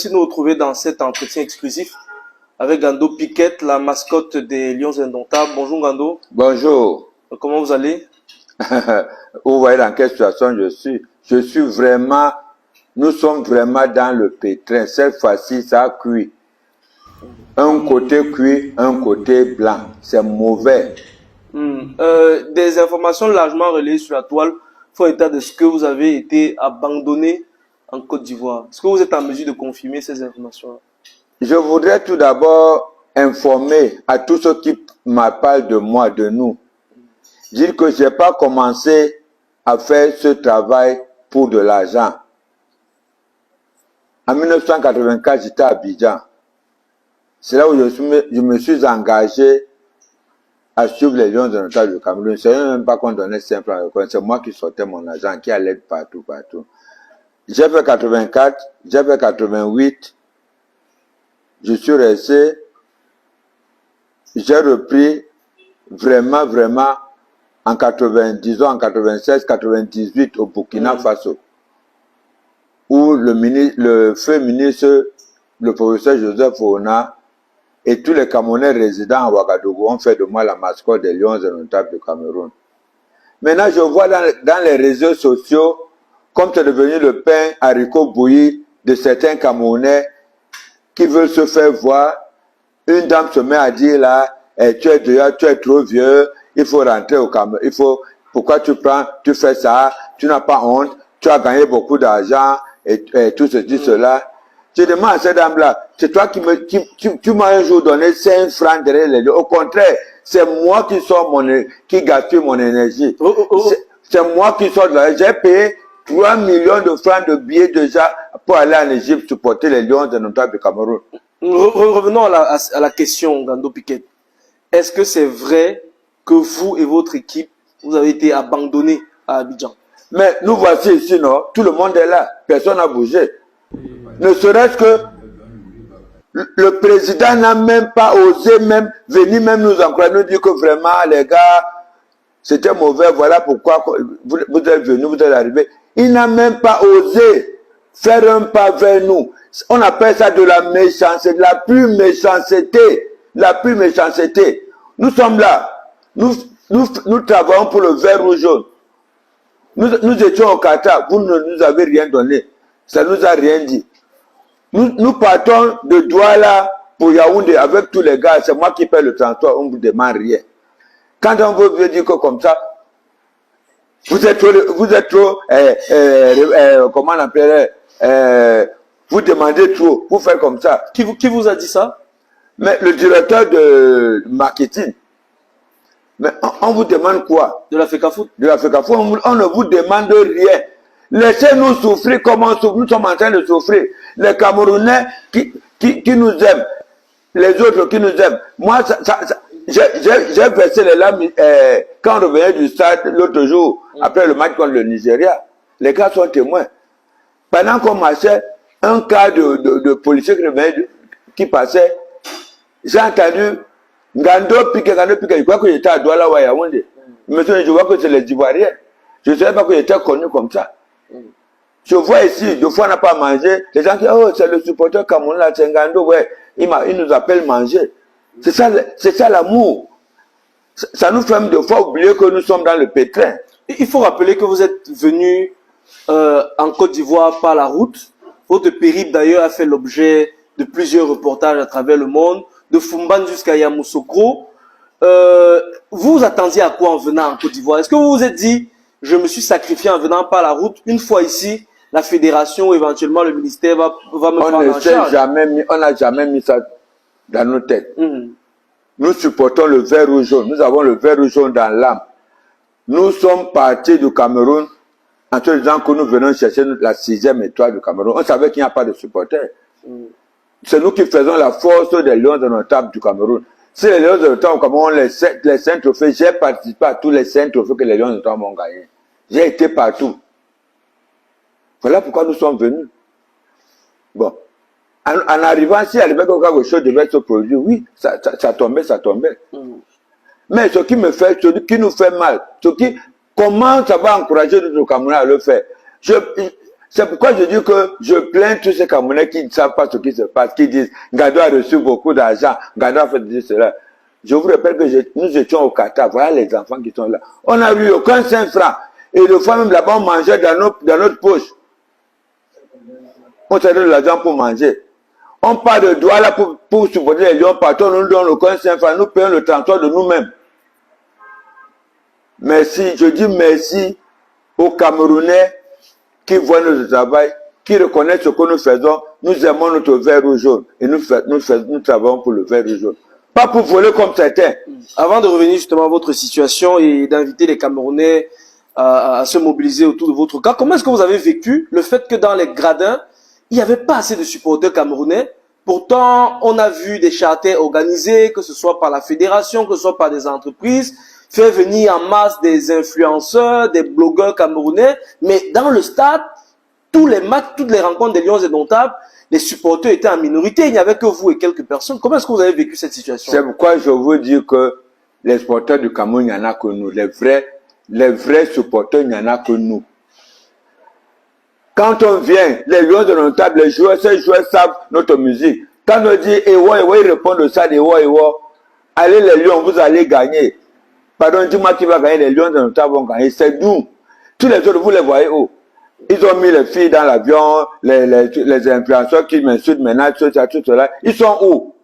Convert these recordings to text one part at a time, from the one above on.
merci de nous retrouver dans cet entretien exclusif avec Gando Piquet, la mascotte des Lions Indomptables. Bonjour Gando. Bonjour. Comment vous allez? Vous voyez dans quelle situation je suis. Je suis vraiment, nous sommes vraiment dans le pétrin. Cette fois-ci, ça a cuit. Un côté cuit, un côté blanc. C'est mauvais. Des informations largement relayées sur la toile font état de ce que vous avez été abandonné en Côte d'Ivoire. Est-ce que vous êtes en mesure de confirmer ces informations-là? Je voudrais tout d'abord informer à tous ceux qui m'appellent de moi, de nous, dire que je n'ai pas commencé à faire ce travail pour de l'argent. En 1984, j'étais à Abidjan. C'est là où je me suis engagé à suivre les Lions Indomptables du Cameroun. Ce n'est même pas qu'on donnait 5 francs. C'est moi qui sortais mon argent, qui allait partout. J'ai fait 84, j'ai fait 88. Je suis resté. J'ai repris vraiment en 90 ans, en 96, 98 au Burkina Faso, où le feu ministre, le professeur Joseph Ona et tous les Camerounais résidents à Ouagadougou ont fait de moi la mascotte des Lions Indomptables du Cameroun. Maintenant, je vois dans les réseaux sociaux, comme c'est devenu le pain haricot bouilli de certains Camerounais qui veulent se faire voir. Une dame se met à dire là, tu es trop vieux, il faut rentrer au Cameroun, pourquoi tu fais ça, tu n'as pas honte, tu as gagné beaucoup d'argent et tout ceci, cela. Je demande à cette dame-là, c'est toi tu m'as un jour donné 5 francs derrière les deux. Au contraire, c'est moi qui gaspille mon énergie. C'est moi qui sors de là. J'ai payé 3 millions de francs de billets déjà pour aller en Égypte supporter les Lions Indomptables du Cameroun. Revenons à la question, Gando Piquet. Est-ce que c'est vrai que vous et votre équipe, vous avez été abandonnés à Abidjan? Mais nous voici ici, non? Tout le monde est là. Personne n'a bougé. Ne serait-ce que le président n'a même pas osé venir nous encourager, nous dire que vraiment, les gars, c'était mauvais, voilà pourquoi vous êtes venus, vous êtes arrivés. Il n'a même pas osé faire un pas vers nous. On appelle ça de la méchanceté, de la pure méchanceté. La pure méchanceté. Nous sommes là. Nous travaillons pour le vert ou jaune. Nous étions au Qatar. Vous ne nous avez rien donné. Ça ne nous a rien dit. Nous partons de Douala pour Yaoundé avec tous les gars. C'est moi qui paie le transport. On ne vous demande rien. Quand on veut dire que comme ça, vous êtes trop, comment on appellerait, vous demandez trop, vous faites comme ça. Qui vous a dit ça? Mais le directeur de marketing. Mais on vous demande quoi? De la FECAFOOT? De la FECAFOOT, on ne vous demande rien. Laissez-nous souffrir comme nous sommes en train de souffrir. Les Camerounais qui nous aiment, les autres qui nous aiment. Moi, j'ai versé les larmes quand on revenait du stade l'autre jour, après le match contre le Nigeria. Les gars sont témoins. Pendant qu'on marchait, un cas de policier qui passait, j'ai entendu Gando Piquet, je crois que j'étais à Douala ou à Yaoundé. Monsieur, je vois que c'est les Ivoiriens. Je ne savais pas que j'étais connu comme ça. Je vois ici, deux fois on n'a pas mangé. Les gens qui disent, oh, c'est le supporter Cameroun là, c'est Gando, ouais. Il nous appelle manger. C'est ça l'amour. Ça nous fait deux fois oublier que nous sommes dans le pétrin. Il faut rappeler que vous êtes venu en Côte d'Ivoire par la route. Votre périple d'ailleurs a fait l'objet de plusieurs reportages à travers le monde, de Fumban jusqu'à Yamoussoukro. Vous attendiez à quoi en venant en Côte d'Ivoire? Est-ce que vous vous êtes dit, je me suis sacrifié en venant par la route, une fois ici, la fédération ou éventuellement le ministère va me prendre en charge? On n'a jamais mis ça dans nos têtes. Nous supportons le vert ou jaune. Nous avons le vert ou jaune dans l'âme. Nous sommes partis du Cameroun en se disant que nous venons chercher la 6e étoile du Cameroun. On savait qu'il n'y a pas de supporters. C'est nous qui faisons la force des Lions Indomptables du Cameroun. Si les Lions Indomptables au Cameroun ont les 5 trophées, j'ai participé à tous les 5 trophées que les Lions Indomptables ont gagnés. J'ai été partout. Voilà pourquoi nous sommes venus. Bon. En arrivant, si quelque chose devait se produire, oui, ça tombait. Mais ce qui nous fait mal, comment ça va encourager nos Camerounais à le faire? C'est pourquoi je dis que je plains tous ces Camerounais qui ne savent pas ce qui se passe, qui disent Gado a reçu beaucoup d'argent, Gado a fait cela. Je vous rappelle que nous étions au Qatar, voilà les enfants qui sont là. On n'a eu aucun 5 francs. Et le fois même là-bas, on mangeait dans notre poche. On s'est donné de l'argent pour manger. On part de Douala pour supporter les lions partout, on ne nous donne aucun 5 francs, nous payons le transport de nous-mêmes. Merci, je dis merci aux Camerounais qui voient notre travail, qui reconnaissent ce que nous faisons. Nous aimons notre vert rouge jaune et nous travaillons pour le vert rouge jaune. Pas pour voler comme certains. Avant de revenir justement à votre situation et d'inviter les Camerounais à se mobiliser autour de votre cas, comment est-ce que vous avez vécu le fait que dans les gradins, il n'y avait pas assez de supporters camerounais? Pourtant, on a vu des charters organisés, que ce soit par la fédération, que ce soit par des entreprises, faire venir en masse des influenceurs, des blogueurs camerounais, mais dans le stade, tous les matchs, toutes les rencontres des Lions indomptables, les supporters étaient en minorité, il n'y avait que vous et quelques personnes. Comment est-ce que vous avez vécu cette situation? C'est pourquoi je veux dire que les supporters du Cameroun, il n'y en a que nous. Les vrais supporters, il n'y en a que nous. Quand on vient, les Lions indomptables, ces joueurs savent notre musique. Quand on dit Ewa, ils répondent au stade Ewa. Allez les Lions, vous allez gagner. Pardon, dis-moi qui va gagner, les Lions indomptables vont gagner. C'est nous. Tous les autres, vous les voyez où? Ils ont mis les filles dans l'avion, les influenceurs qui m'insultent maintenant, tout cela. Ils sont où?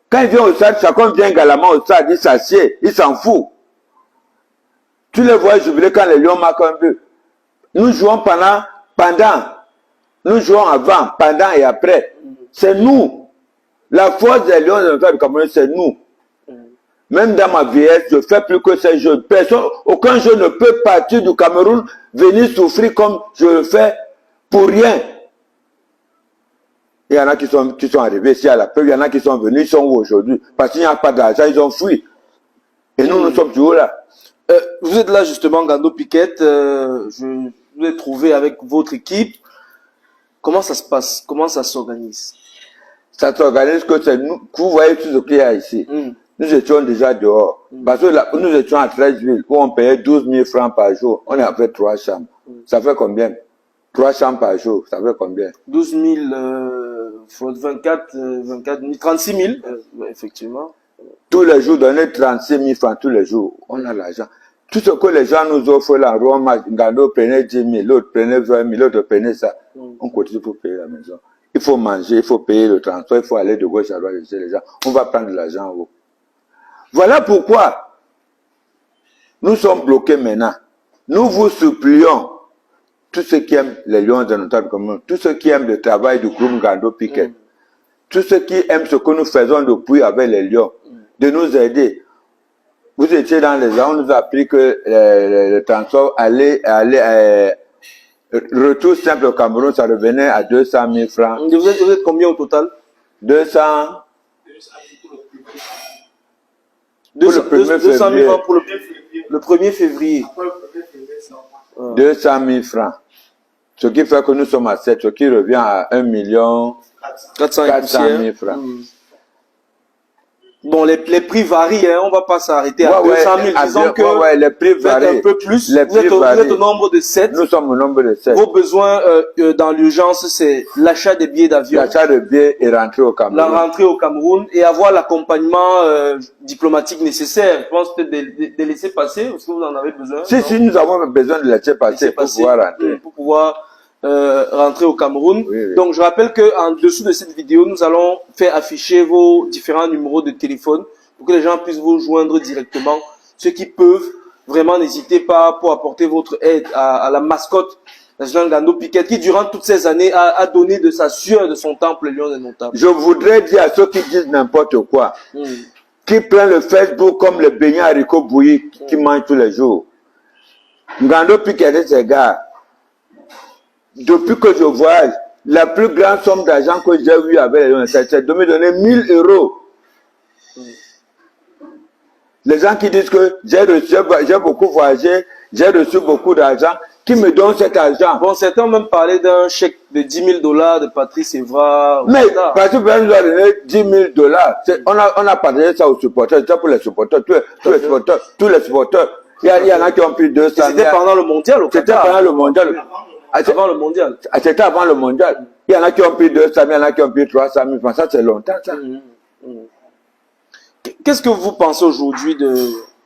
Quand ils viennent au stade, chacun vient galamment au stade, il s'assied, il s'en fout. Tu les vois jubiler quand les Lions marquent un but. Nous jouons pendant, nous jouons avant, pendant et après. C'est nous. La force des Lions du Cameroun, c'est nous. Même dans ma vieillesse, je fais plus que ces jeux. Aucun jeu ne peut partir du Cameroun, venir souffrir comme je le fais pour rien. Il y en a qui sont arrivés ici à la preuve, il y en a qui sont venus, ils sont où aujourd'hui? Parce qu'il n'y a pas d'argent, ils ont fui. Et nous, nous sommes toujours là. Vous êtes là justement, Gando Piquet, je vous ai trouvé avec votre équipe. Comment ça se passe? Comment ça s'organise? Ça s'organise que c'est nous, vous voyez tout ce qu'il y a ici. Nous étions déjà dehors. Parce que là, nous étions à 13 villes où on payait 12 000 francs par jour. On avait 3 chambres. Ça fait combien? 3 chambres par jour, ça fait combien? 12 000, 24 000, 36 000, effectivement. Tous les jours, donner 36 000 francs tous les jours. On a l'argent. Tout ce que les gens nous offrent là, Roma, Gando prenait 10 000, l'autre prenait 20 000, l'autre prenait ça. On continue pour payer la maison. Il faut manger, il faut payer le transport, il faut aller de gauche à droite chez les gens. On va prendre de l'argent en haut. Voilà pourquoi nous sommes bloqués maintenant. Nous vous supplions, tous ceux qui aiment les Lions indomptables comme nous, tous ceux qui aiment le travail du groupe Gando Piquet, tous ceux qui aiment ce que nous faisons depuis avec les Lions, de nous aider. Vous étiez dans les ans, on nous a appris que le transport retour simple au Cameroun, ça revenait à 200 000 francs. Vous êtes combien au total? 200 000 francs pour le 1er février. 200 000 francs. Ce qui fait que nous sommes à 7, ce qui revient à 1 400 000 francs. Bon, les prix varient, hein. On va pas s'arrêter à 200 000. Disons que les prix varient. Un peu plus. Vous êtes au nombre de 7. Nous sommes au nombre de 7. Vos besoins dans l'urgence, c'est l'achat des billets d'avion. L'achat de billets et rentrer au Cameroun. La rentrée au Cameroun et avoir l'accompagnement diplomatique nécessaire. Je pense peut-être de laisser passer, parce que vous en avez besoin. Si nous avons besoin de laisser passer pour pouvoir rentrer. Pour pouvoir rentrer au Cameroun. Oui. Donc, je rappelle que en dessous de cette vidéo, nous allons faire afficher vos différents numéros de téléphone pour que les gens puissent vous joindre directement. Ceux qui peuvent, vraiment, n'hésitez pas pour apporter votre aide à la mascotte nationale Gando Piquet, qui durant toutes ces années a donné de sa sueur, de son temps pour les Lions indomptables. Je voudrais dire à ceux qui disent n'importe quoi, qui prennent le Facebook comme le beignet haricot bouilli qui mangent tous les jours. Gando Piquet, ces gars, depuis que je voyage, la plus grande somme d'argent que j'ai eue avec les Lions, c'est de me donner 1 000 euros. Les gens qui disent que j'ai beaucoup voyagé, j'ai reçu beaucoup d'argent, qui me donnent cet argent. Bon, certains ont même parlé d'un chèque de 10 000 $ de Patrice Evra. Mais Patrice Evra nous a donné 10 000 $. On a partagé ça aux supporters, c'était pour les supporters, tous les supporters. Il y en a qui ont pris 200 000. C'était pendant le mondial au Qatar. C'était pendant le mondial. Avant le mondial. C'était avant le mondial. Il y en a qui ont pris 200 000, il y en a qui ont pris 300 000 francs. Ça, c'est longtemps, ça. Qu'est-ce que vous pensez aujourd'hui de...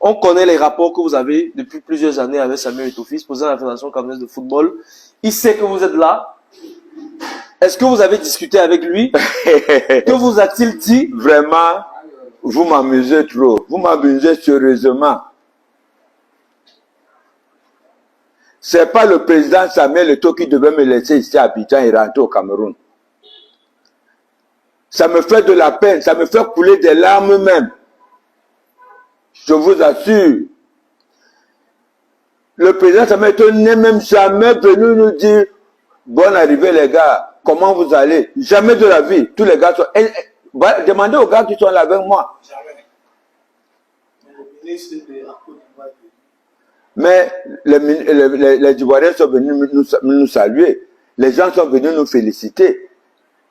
On connaît les rapports que vous avez depuis plusieurs années avec Samuel Eto'o-Fils, président de la Fédération camerounaise de football. Il sait que vous êtes là. Est-ce que vous avez discuté avec lui? Que vous a-t-il dit? Vraiment, vous m'amusez trop. Vous m'amusez sérieusement. C'est pas le président Samuel Eto'o qui devait me laisser ici à Abidjan et rentrer au Cameroun. Ça me fait de la peine, ça me fait couler des larmes même. Je vous assure. Le président Samuel Eto'o n'est même jamais venu nous dire « Bonne arrivée les gars, comment vous allez ?» Jamais de la vie. Tous les gars sont... Demandez aux gars qui sont là avec moi. Mais les Ivoiriens sont venus nous saluer. Les gens sont venus nous féliciter.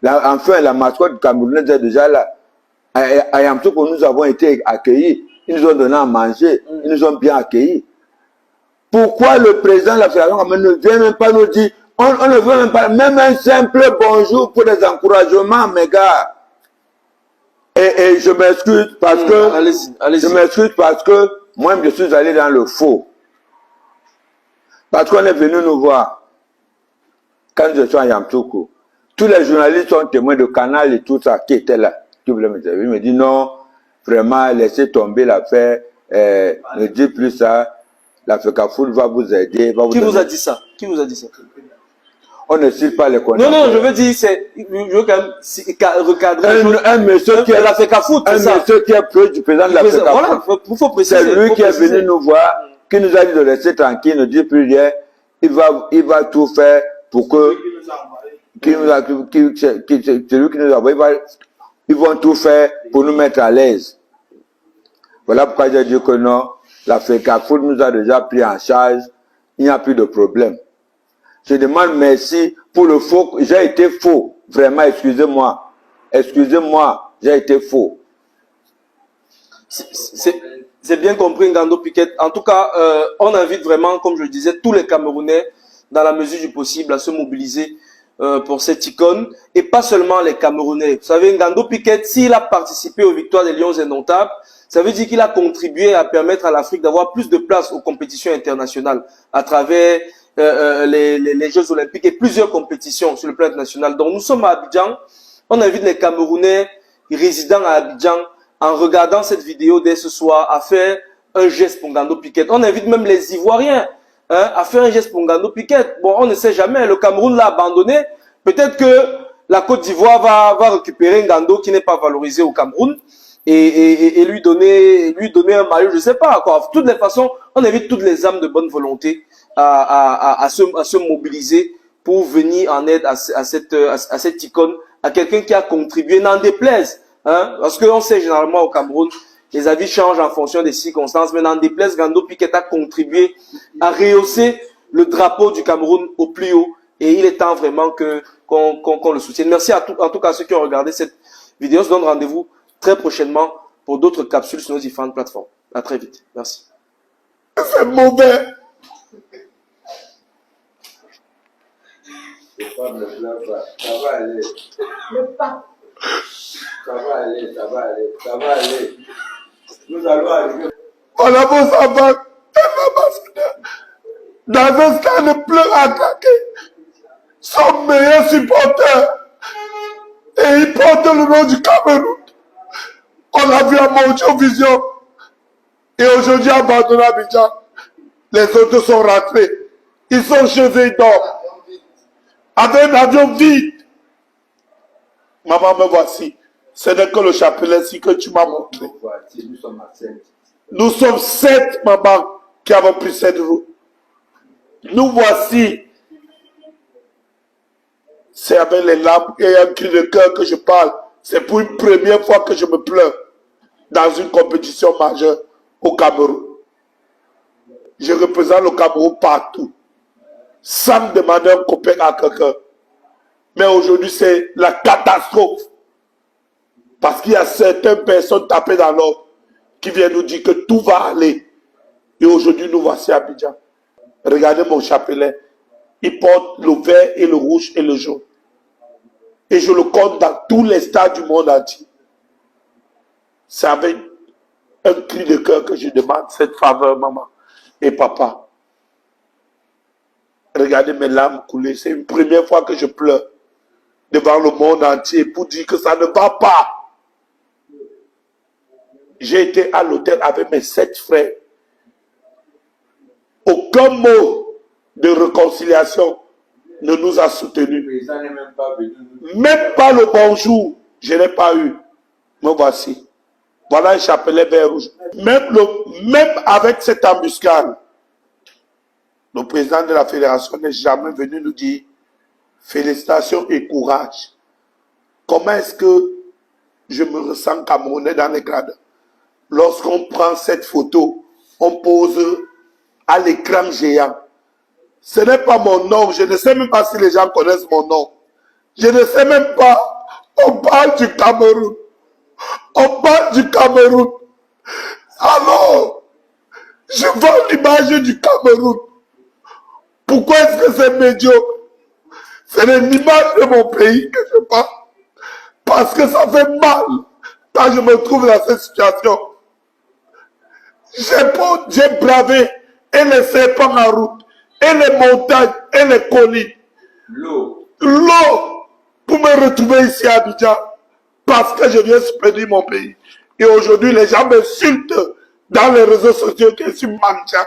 Enfin, la mascotte camerounaise est déjà là. À Yamoussoukro, nous avons été accueillis. Ils nous ont donné à manger. Ils nous ont bien accueillis. Pourquoi le président de la Fédération ne vient même pas nous dire, on ne veut même pas, même un simple bonjour pour des encouragements, mes gars. Et je m'excuse parce que, je m'excuse parce que moi, je suis allé dans le faux. Parce qu'on est venu nous voir. Quand je suis à Yamoussoukro, tous les journalistes sont témoins de Canal et tout ça qui étaient là. Qui voulaient me dire. Il me dit non, vraiment, laissez tomber l'affaire, ne dites plus ça. La FECAFOOT va vous aider. Qui vous a dit ça? Qui vous a dit ça? On ne cite pas les connaissances. Non, je veux dire, je veux quand même recadrer. Un monsieur qui est la FECAFOOT, c'est ça. Un monsieur qui est proche du président de la FECAFOOT. Voilà, il faut préciser. C'est lui qui est venu nous voir, qui nous a dit de rester tranquille, ne dire plus rien. Il va tout faire pour que... C'est lui qui nous a envoyé. Ils vont tout faire pour nous mettre à l'aise. Voilà pourquoi j'ai dit que non, la FECAFOOT nous a déjà pris en charge, il n'y a plus de problème. Je demande merci pour le faux, j'ai été faux, vraiment, excusez-moi. Excusez-moi, j'ai été faux. C'est bien compris, Ngando Piquet. En tout cas, on invite vraiment, comme je le disais, tous les Camerounais, dans la mesure du possible, à se mobiliser pour cette icône, et pas seulement les Camerounais. Vous savez, Ngando Piquet, s'il a participé aux victoires des Lions indomptables, ça veut dire qu'il a contribué à permettre à l'Afrique d'avoir plus de place aux compétitions internationales à travers les Jeux Olympiques et plusieurs compétitions sur le plan national. Donc nous sommes à Abidjan, on invite les Camerounais résidant à Abidjan, en regardant cette vidéo dès ce soir, à faire un geste pour Ngando Piquet. On invite même les Ivoiriens à faire un geste pour Ngando Piquet. Bon, on ne sait jamais, le Cameroun l'a abandonné. Peut-être que la Côte d'Ivoire va récupérer Ngando qui n'est pas valorisé au Cameroun et lui donner un maillot, je ne sais pas. Quoi. De toutes les façons, on invite toutes les âmes de bonne volonté à se mobiliser pour venir en aide à cette icône, à quelqu'un qui a contribué, n'en déplaise. Hein, parce qu'on sait généralement au Cameroun, les avis changent en fonction des circonstances, mais n'en déplaise, Ngando Piquet a contribué à rehausser le drapeau du Cameroun au plus haut. Et il est temps vraiment qu'on le soutienne. Merci en tout cas à ceux qui ont regardé cette vidéo. On se donne rendez-vous très prochainement pour d'autres capsules sur nos différentes plateformes. À très vite. Merci. C'est mauvais. Ça va aller. Ça va aller. Nous allons arriver. Voilà vos enfants. Dans un stade plein à craquer. Son meilleur supporter. Et il porte le nom du Cameroun. On l'a vu à Montjo Vision. Et aujourd'hui, abandonné à Abidjan. Les autres sont rentrés. Ils sont chez eux, ils dorment. Avec un avion vide. Maman, me voici. Ce n'est que le chapelet-ci que tu m'as montré. Nous sommes à 7. Nous sommes 7, maman, qui avons pris cette route. Nous voici. C'est avec les larmes et un cri de cœur que je parle. C'est pour une première fois que je me pleure dans une compétition majeure au Cameroun. Je représente le Cameroun partout, sans demander un copain à quelqu'un. Mais aujourd'hui, c'est la catastrophe. Parce qu'il y a certaines personnes tapées dans l'ordre qui viennent nous dire que tout va aller. Et aujourd'hui, nous voici à Abidjan. Regardez mon chapelet. il porte le vert et le rouge et le jaune. Et je le compte dans tous les stades du monde entier. C'est avec un cri de cœur que je demande cette faveur, maman et papa. Regardez mes larmes couler. C'est une première fois que je pleure devant le monde entier pour dire que ça ne va pas. J'ai été à l'hôtel avec mes 7 frères. Aucun mot de réconciliation ne nous a soutenus. Même pas le bonjour, je n'ai pas eu. Me voici. Voilà un chapelet vert rouge. Même avec cette embuscade, le président de la fédération n'est jamais venu nous dire félicitations et courage. Comment est-ce que je me ressens camerounais dans les grades? Lorsqu'on prend cette photo, on pose à l'écran géant. Ce n'est pas mon nom. Je ne sais même pas si les gens connaissent mon nom. Je ne sais même pas. On parle du Cameroun. On parle du Cameroun. Alors, je vends l'image du Cameroun. Pourquoi est-ce que c'est médiocre? C'est l'image de mon pays que je parle. Parce que ça fait mal quand je me trouve dans cette situation. J'ai bravé et les serpents en route, et les montagnes, et les collines. L'eau pour me retrouver ici à Abidjan. Parce que je viens soutenir mon pays. Et aujourd'hui, les gens m'insultent dans les réseaux sociaux que je suis mancha.